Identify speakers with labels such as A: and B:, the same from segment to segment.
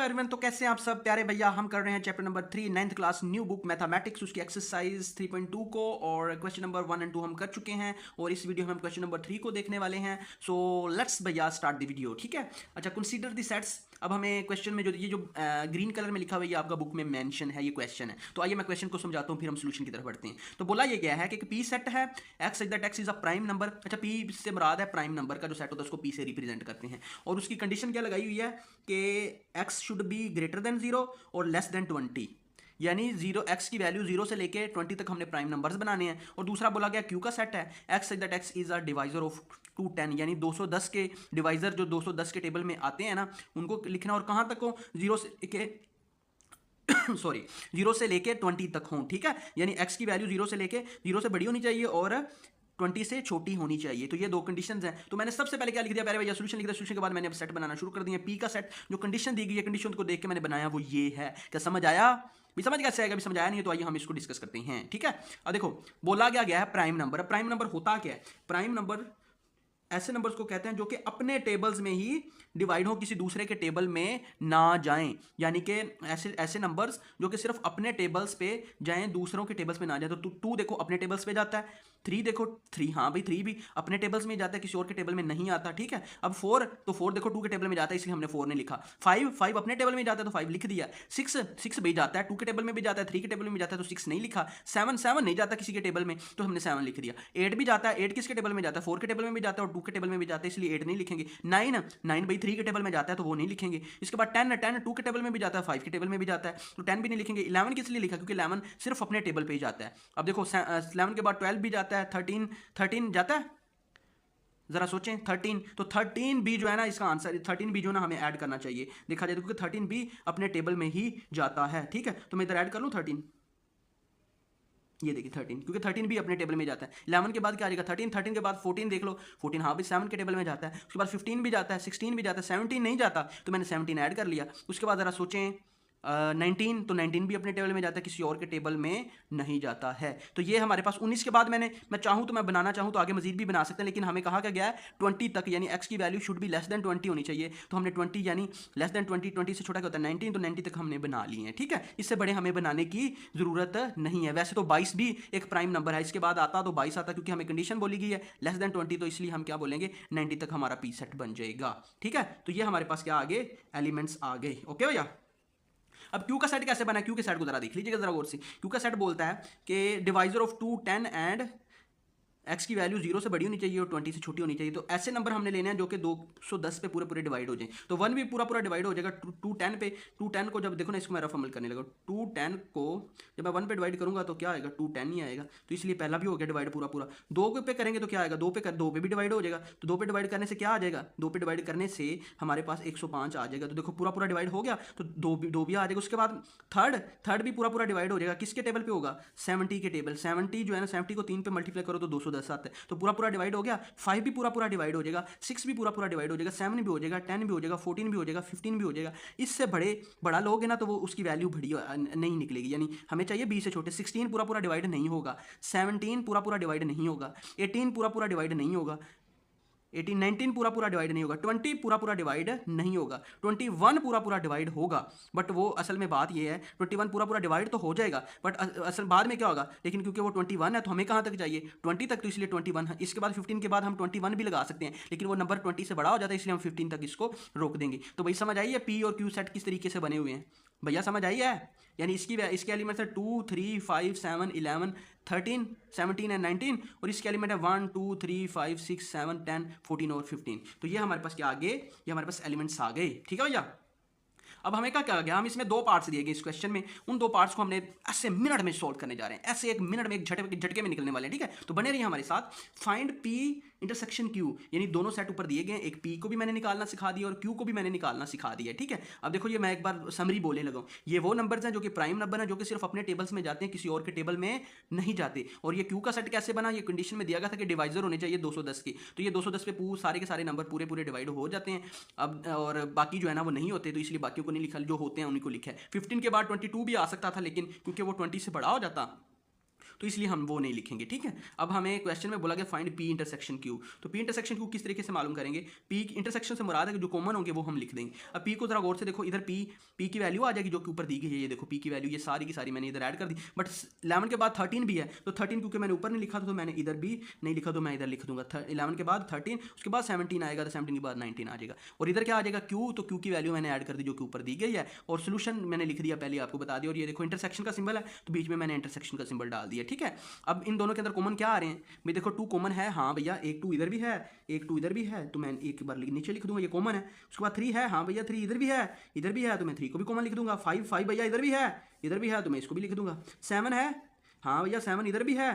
A: Everyone, तो कैसे हैं आप सब प्यारे भैया। हम कर रहे हैं chapter number 3 9th class new book mathematics, उसकी एक्सरसाइज 3.2 को, और क्वेश्चन नंबर 1 और 2 हम कर चुके हैं और इस वीडियो में हम क्वेश्चन नंबर 3 को देखने वाले हैं। सो लेट्स भैया स्टार्ट द वीडियो, ठीक है। अच्छा, कंसीडर द सेट्स। अब हमें क्वेश्चन में जो ग्रीन कलर में लिखा हुआ है, आपका बुक में मेंशन है, ये क्वेश्चन है। तो आइए मैं क्वेश्चन को समझाता हूँ, फिर हम सोल्यूशन की तरफ बढ़ते हैं। तो बोला ये गया है कि पी सेट है, x that x is a prime number. अच्छा, पी से मुराद है प्राइम नंबर का जो सेट होता है, उसको पी से रिप्रेजेंट करते हैं। और उसकी कंडीशन क्या लगाई हुई है कि x should be greater than 0 और लेस देन 20, यानी जीरो x की वैल्यू 0 से लेके 20 तक हमने प्राइम नंबर्स बनाने हैं। और दूसरा बोला गया q का सेट है, x that x is a divisor of 210, यानी 210 के डिवाइजर जो 210 के टेबल में आते हैं ना, उनको लिखना। और कहाँ तक हो, 0 से लेके सॉरी 0 से लेके 20 तक हों, ठीक है। यानी x की वैल्यू 0 से लेके 0 से बड़ी होनी चाहिए और 20 से छोटी होनी चाहिए। तो ये दो कंडीशंस हैं। तो मैंने सबसे पहले क्या लिख दिया, पहले भैया सोल्यूशन लिख दिया। सोल्यूशन के बाद मैंने अब सेट बनाना शुरू कर दिया। पी का सेट जो कंडीशन दी गई है, कंडीशन को देख के मैंने बनाया, वो ये है। क्या समझ आया? भी समझ कैसे आएगा? भी समझ आया नहीं है तो आइए हम इसको डिस्कस करते हैं, ठीक है। अब देखो, बोला गया है प्राइम नंबर। प्राइम नंबर होता क्या है? प्राइम नंबर ऐसे नंबर्स को कहते हैं जो कि अपने टेबल्स में ही डिवाइड हो, किसी दूसरे के टेबल में ना जाएं। यानी कि ऐसे नंबर्स जो कि सिर्फ अपने टेबल्स पे जाएं, दूसरों के टेबल्स में ना जाए। तो 2 देखो अपने टेबल्स पे जाता है, 3 देखो 3, हाँ भाई 3 भी अपने टेबल्स में जाता है, किसी और के टेबल में नहीं आता, ठीक है। अब 4, तो 4 देखो 2 के टेबल में जाता है, इसलिए हमने 4 नहीं लिखा। 5 अपने टेबल में जाता है तो 5 लिख दिया। 6 भी जाता है, 2 के टेबल में भी जाता है, 3 के टेबल में जाता है तो 6 नहीं लिखा। 7 नहीं जाता किसी के टेबल में तो हमने 7 लिख दिया। 8 भी जाता है, 8 किसके टेबल में जाता है? 4 के टेबल में भी जाता है और 2 के टेबल में भी जाता है, इसलिए 8 नहीं लिखेंगे। 9 भाई 3 के टेबल में जाता है तो वो नहीं लिखेंगे। इसके बाद 10 2 के टेबल में भी जाता है, 5 के टेबल में भी जाता है तो 10 भी नहीं लिखेंगे। 11 किस लिए लिखा? क्योंकि 11 सिर्फ अपने टेबल पे ही जाता है। अब देखो 11 के बाद 12 भी जाता है, 13 जाता है। जरा सोचें, 13, तो 13 भी जो है ना, इसका आंसर 13 भी जो ना हमें ऐड करना चाहिए, देखा जाए तो, क्योंकि 13 भी अपने टेबल में ही जाता है, ठीक है। तो मैं इधर ऐड कर लूँ 13, ये देखिए 13, क्योंकि 13 भी अपने टेबल में जाता है। 11 के बाद क्या आ जाएगा? 13 के बाद 14 देख लो, 14 हाँ भी 7 के टेबल में जाता है। उसके बाद 15 भी जाता है, 16 भी जाता है, 17 नहीं जाता तो मैंने 17 ऐड कर लिया। उसके बाद ज़रा सोचें 19, तो 19 भी अपने टेबल में जाता है, किसी और के टेबल में नहीं जाता है। तो ये हमारे पास 19 के बाद मैं चाहूँ तो मैं बनाना चाहूँ तो आगे मजीद भी बना सकते हैं, लेकिन हमें कहा क्या गया है 20 तक, यानी x की वैल्यू शुड भी लेस देन 20 होनी चाहिए। तो हमने 20 यानी लेस देन 20 से छोटा क्या होता है 19, तो 90 तक हमने बना लिए हैं, ठीक है। इससे बड़े हमें बनाने की ज़रूरत नहीं है। वैसे तो 22 भी एक प्राइम नंबर है, इसके बाद आता तो 22 आता, क्योंकि हमें कंडीशन बोली गई है लेस देन 20, तो इसलिए हम क्या बोलेंगे 90 तक हमारा पी सेट बन जाएगा, ठीक है। तो ये हमारे पास क्या आगे एलिमेंट्स आ गए, ओके भैया। अब क्यू का सेट कैसे बना? क्यू के सेट को जरा देख लीजिएगा जरा गौर से। क्यू का सेट बोलता है कि डिवाइजर ऑफ 2 10 एंड x की वैल्यू 0 से बड़ी होनी चाहिए और 20 से छोटी होनी चाहिए। तो ऐसे नंबर हमने लेने हैं जो कि 210 पे पूरे पूरे डिवाइड हो जाए। तो 1 भी पूरा पूरा डिवाइड हो जाएगा 210 पे। 210 को जब देखो ना, इसको मैं रफ अमल करने लगा, 210 को जब मैं 1 पे डिवाइड करूंगा तो क्या आएगा 210 ही आएगा। तो इसलिए पहला भी हो गया डिवाइड पूरा पूरा। 2 पे करेंगे तो क्या आएगा, 2 पे भी डिवाइड हो जाएगा। तो 2 पे डिवाइड करने से क्या आ जाएगा, 2 पे डिवाइड करने से हमारे पास 105 आ जाएगा। तो देखो पूरा पूरा डिवाइड हो गया, तो 2 भी आ जाएगा। उसके बाद थर्ड भी पूरा पूरा डिवाइड हो जाएगा, किसके टेबल पे होगा 70 के टेबल। 70 जो है ना, 70 को 3 पे मल्टीप्लाई करो तो 210 आता है, तो पूरा पूरा डिवाइड हो गया। 5 भी पूरा पूरा डिवाइड हो जाएगा, 6 भी पूरा पूरा डिवाइड हो जाएगा, 7 भी हो जाएगा, 10 भी हो जाएगा, 14 भी हो जाएगा, 15 भी हो जाएगा। इससे बड़ा लोगे ना तो वो उसकी वैल्यू बड़ी नहीं निकलेगी, यानी हमें चाहिए 20 से छोटे। 16 पूरा पूरा डिवाइड नहीं होगा, 17 पूरा पूरा डिवाइड नहीं होगा, 18 पूरा पूरा डिवाइड नहीं होगा, 18 19 पूरा पूरा डिवाइड नहीं होगा, 20 पूरा पूरा डिवाइड नहीं होगा, 21 पूरा पूरा डिवाइड होगा। बट वो असल में बात ये है 21 पूरा पूरा डिवाइड तो हो जाएगा, बट असल बाद में क्या होगा, लेकिन क्योंकि वो 21 है तो हमें कहाँ तक चाहिए 20 तक, तो इसलिए 21 है। इसके बाद 15 के बाद हम 21 भी लगा सकते हैं, लेकिन वो नंबर 20 से बड़ा हो जाता है, इसलिए हम 15 तक इसको रोक देंगे। तो भाई समझ आई है पी और क्यू सेट किस तरीके से बने हुए हैं? भैया समझ आई है? यानी इसके एलिमेंट्स है 2 3 5 7 11 13 17 एंड 19, और इसके एलिमेंट है 1 2 3 5 6 7 10 14 और 15। तो ये हमारे पास क्या आ गए, ये हमारे पास एलिमेंट्स आ गए, ठीक है भैया। अब हमें क्या क्या गया, हम इसमें 2 पार्ट्स दिए गए इस क्वेश्चन में, उन 2 पार्ट्स को हमने ऐसे मिनट में सॉल्व करने जा रहे हैं, ऐसे 1 मिनट में एक झटके में निकलने वाले हैं, ठीक है। तो बने रहिए हमारे साथ। फाइंड पी इंटरसेक्शन क्यू, यानी दोनों सेट ऊपर दिए गए हैं, एक पी को भी मैंने निकालना सिखा दिया और क्यू को भी मैंने निकालना सिखा दिया, ठीक है। अब देखो ये मैं एक बार समरी बोलने लगा हूँ। ये वो नंबर्स हैं जो कि प्राइम नंबर हैं, जो कि सिर्फ अपने टेबल्स में जाते हैं, किसी और के टेबल में नहीं जाते। और ये क्यू का सेट कैसे बना, ये कंडीशन में दिया गया था कि डिवाइजर होने चाहिए 210 की, तो ये 210 पे सारे के सारे नंबर पूरे पूरे डिवाइड हो जाते हैं। अब और बाकी जो है ना वो नहीं होते, तो इसलिए बाकियों को नहीं लिखा, जो होते हैं उन्हीं को लिखा है। 15 के बाद 22 भी आ सकता था, लेकिन क्योंकि वो 20 से बड़ा हो जाता तो इसलिए हम वो नहीं लिखेंगे, ठीक है। अब हमें क्वेश्चन में बोला गया फाइंड पी इंटरसेक्शन क्यू, तो पी इंटरसेक्शन क्यू किस तरीके से मालूम करेंगे, पी इंटरसेक्शन से मुराद है कि जो कॉमन होंगे वो हम लिख देंगे। अब पी को जरा गौर से देखो, इधर पी की वैल्यू आ जाएगी जो कि ऊपर दी गई है, ये देखो पी की वैल्यू ये सारी की सारी मैंने इधर ऐड कर दी, बट 11 के बाद 13 भी है, तो 13 क्योंकि मैंने ऊपर नहीं लिखा था तो मैंने इधर भी नहीं लिखा, तो मैं इधर लिख दूंगा 11 के बाद 13, उसके बाद 17 आएगा, तो 17 के बाद 19 आ जाएगा। और इधर क्या आ जाएगा क्यू, तो क्यू की वैल्यू मैंने ऐड कर दी जो कि ऊपर दी गई है, और सोल्यूशन मैंने लिख दिया पहले आपको बता दिया। और ये देखो इंटरसेक्शन का सिंबल है, तो बीच में मैंने इंटरसेक्शन का सिंबल डाल दिया, ठीक है। अब इन दोनों के अंदर कॉमन क्या आ रहे हैं भाई, देखो 2 कॉमन है, हाँ भैया एक 2 इधर भी है, एक 2 इधर भी है, तो मैं एक बार नीचे लिख दूंगा, ये कॉमन है। उसके बाद 3 है, हाँ भैया 3 इधर भी है, इधर भी है, तो मैं 3 को भी कॉमन लिख दूंगा। 5 भैया इधर भी है, इधर भी है, तो मैं इसको भी लिख दूंगा। 7 है, हाँ भैया 7 इधर भी है,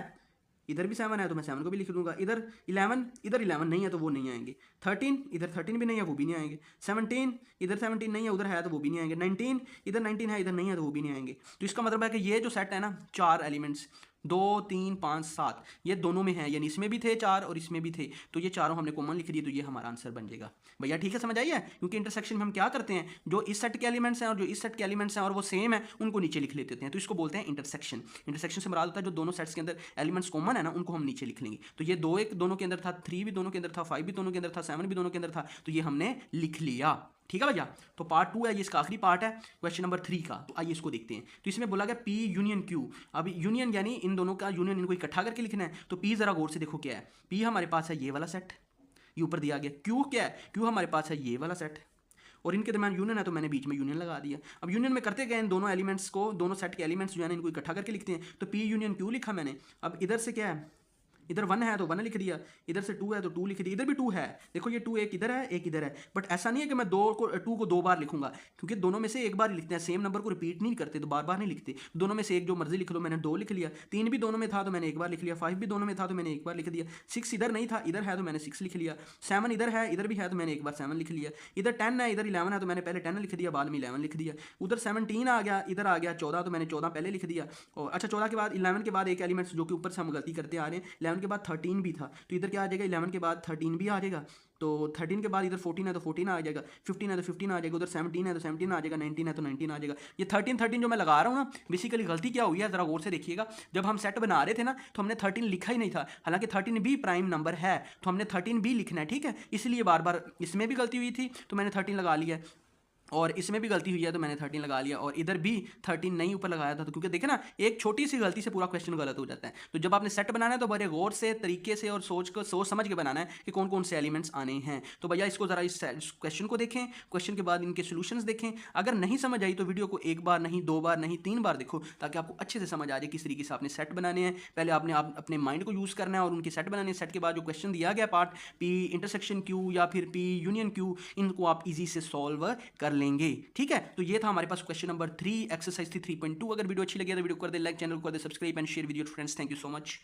A: इधर भी 7 है, तो मैं 7 को भी लिख दूंगा। इधर 11, इधर 11 नहीं है तो वो नहीं आएंगे। 13 इधर 13 भी नहीं है, वो भी नहीं आएंगे। 17 इधर 17 नहीं है, उधर है तो वो भी नहीं आएंगे। 19 इधर 19 है, इधर नहीं है तो वो भी नहीं आएंगे। तो इसका मतलब है कि ये जो सेट है ना, 4 एलिमेंट्स 2 3 5 7 ये दोनों में है, यानी इसमें भी थे 4 और इसमें भी थे, तो ये चारों हमने कॉमन लिख दिए, तो ये हमारा आंसर बन जाएगा। भैया ठीक है, समझ आई है। क्योंकि इंटरसेक्शन में हम क्या करते हैं, जो इस सेट के एलिमेंट्स हैं और जो इस सेट के एलिमेंट्स हैं और वो सेम है, उनको नीचे लिख लेते हैं, तो इसको बोलते हैं इंटरसेक्शन। इंटरसेक्शन से मुराद होता है जो दोनों सेट्स के अंदर एलिमेंट्स कॉमन है ना, उनको हम नीचे लिख लेंगे। तो ये 2 एक दोनों के अंदर था, 3 भी दोनों के अंदर था, 5 भी दोनों के अंदर था, 7 भी दोनों के अंदर था, तो ये हमने लिख लिया, ठीक है भैया। तो पार्ट 2 है, ये इसका आखिरी पार्ट है क्वेश्चन नंबर 3 का। तो आइए इसको देखते हैं। तो इसमें बोला गया पी यूनियन क्यू। अब यूनियन यानी इन दोनों का यूनियन, इनको इकट्ठा करके लिखना है। तो पी जरा गौर से देखो क्या है, पी हमारे पास है ये वाला सेट, ये ऊपर दिया गया। क्यू क्या है, क्यू हमारे पास है ये वाला सेट, और इनके दरमियान यूनियन है, तो मैंने बीच में यूनियन लगा दिया। अब यूनियन में करते गए इन दोनों एलिमेंट्स को, दोनों सेट के एलिमेंट्स जो है इनको इकट्ठा करके लिखते हैं। तो पी यूनियन क्यू लिखा मैंने। अब इधर से क्या है, इधर 1 है तो 1 लिख दिया, इधर से 2 है तो 2 लिख दिया, इधर भी 2 है, देखो ये 2 एक इधर है एक इधर है। बट ऐसा नहीं है कि मैं 2 को 2 बार लिखूंगा, क्योंकि दोनों में से एक बार ही लिखते हैं, सेम नंबर को रिपीट नहीं करते, तो बार बार नहीं लिखते। दोनों में से एक जो मर्जी लिख लो, मैंने 2 लिख लिया। 3 भी दोनों में था तो मैंने एक बार लिख लिया। 5 भी दोनों में था तो मैंने एक बार लिख दिया। 6 इधर नहीं था, इधर है तो मैंने 6 लिख लिया। 7 इधर है, इधर भी है, तो मैंने एक बार 7 लिख लिया। इधर 10 है, इधर 11 है, तो मैंने पहले 10 लिख दिया, बाद में 11 लिख दिया। उधर 17 आ गया, इधर आ गया 14, तो मैंने 14 पहले लिख दिया। और अच्छा 14 के बाद 11 के बाद एक एलिमेंट्स जो कि ऊपर से हम गलती करते आ रहे हैं, 11 के बाद 13 भी था, तो इधर क्या आ जाएगा, 11 के बाद 13 भी आ जाएगा। तो 13 के बाद इधर 14 है तो 14 आ जाएगा, 15 है तो 15 आ जाएगा, उधर 17 है तो 17 आ जाएगा, 19 है तो 19 आ जाएगा। ये 13 जो मैं लगा रहा हूँ ना, बेसिकली गलती क्या हुई है जरा गौर से देखिएगा। जब हम सेट बना रहे थे ना, तो हमने 13 लिखा ही नहीं था, हालांकि 13 भी प्राइम नंबर है, तो हमने 13 भी लिखना है, ठीक है। इसलिए बार बार इसमें भी गलती हुई थी तो मैंने 13 लगा लिया, और इसमें भी गलती हुई है तो मैंने 13 लगा लिया, और इधर भी 13 नहीं ऊपर लगाया था, तो क्योंकि देखे ना, एक छोटी सी गलती से पूरा क्वेश्चन गलत हो जाता है। तो जब आपने सेट बनाना है तो बड़े गौर से, तरीके से और सोच समझ के बनाना है कि कौन कौन से एलिमेंट्स आने हैं। तो भैया इसको जरा इस क्वेश्चन को देखें, क्वेश्चन के बाद इनके सोल्यूशंस देखें। अगर नहीं समझ आई तो वीडियो को एक बार नहीं, 2 बार नहीं, 3 बार देखो, ताकि आपको अच्छे से समझ आ जाए किस तरीके से आपने सेट बनाने हैं। पहले आपने अपने माइंड को यूज़ करना है और उनके सेट बनाने। सेट के बाद जो क्वेश्चन दिया गया पार्ट पी इंटरसेक्शन क्यू या फिर पी यूनियन क्यू, इनको आप इजी से सॉल्व कर लेंगे, ठीक है। तो ये था हमारे पास क्वेश्चन नंबर 3, एक्सरसाइज थी 3.2। अगर वीडियो अच्छी लगी तो वीडियो को कर दे लाइक, चैनल को कर दे subscribe and share with your friends. Thank you so much.